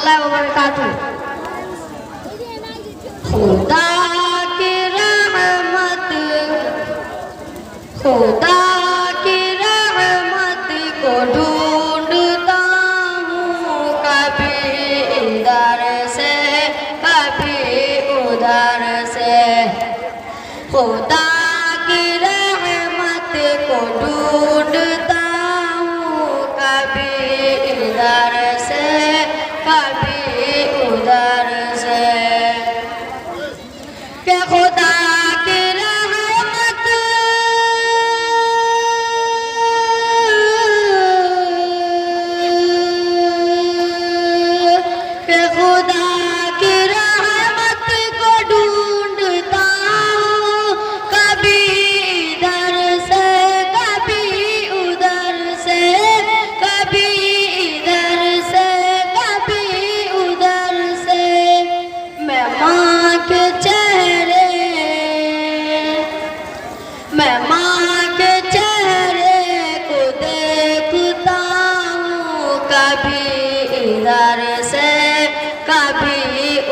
रहमतुल्लाहि व बरकातुहू। खुदा की रहमत, खुदा की रहमत को ढूंढता हूँ, कभी इधर से कभी उधर से। खुदा की रहमत को ढूंढता हूँ, कभी इधर से कभी उधर से। के खुदा की रहमत, के खुदा की रहमत को ढूंढता हूँ, कभी इधर से कभी उधर से, कभी इधर से कभी उधर से। मैं माँ के चेहरे, मैं माँ के चेहरे को देखता हूँ, कभी इधर से कभी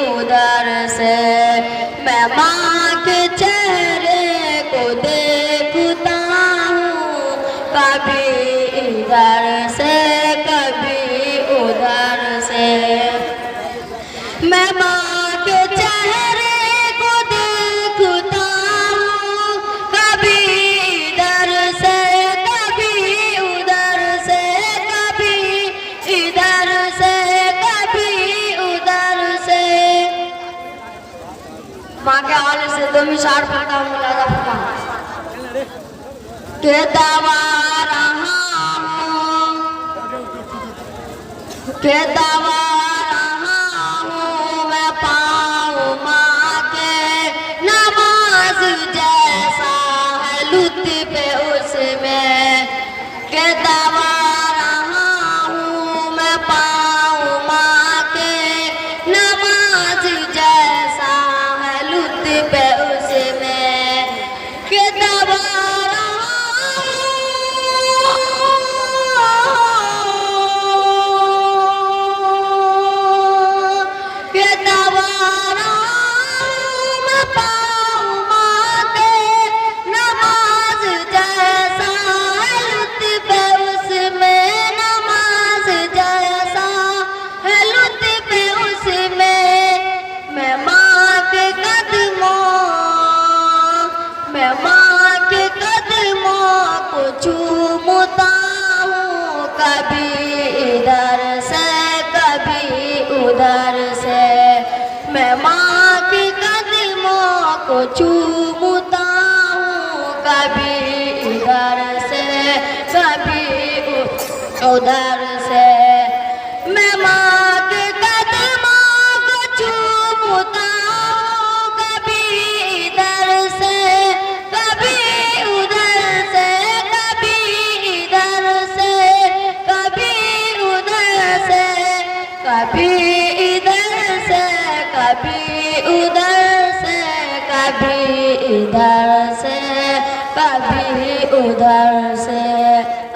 उधर से। मैं माँ के चेहरे को देखता हूँ, कभी इधर से कभी उधर से। मैं माँ के चेहरे को देखता हूँ, कभी इधर से कभी उधर से, कभी इधर से कभी उधर से। माँ के हवाले से दो मिसाल पढ़ता हूँ, मुलाजा फरमा के दवा रहा हूँ, के दवा रहा हूँ मैं पाऊँ माँ के नमाज जैसा है लुत्फ़ उसमें। के दवा रहा हूँ मैं पाऊँ माँ के नमाज जैसा है लुत्फ़ उसमें। के दवा चूमता हूँ, कभी इधर से कभी उधर से। मैं माँ के कदमों को चूमता हूँ, कभी इधर से कभी उधर से। मैं माँ के कदमों को चूमता हूँ, कभी इधर से कभी उधर से, कभी इधर से कभी उधर से, कभी इधर से कभी उधर से, कभी इधर से कभी उधर से।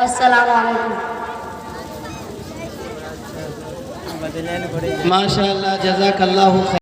अस्सलामु अलैकुम। माशाअल्लाह, जज़ाकल्लाहु खैर।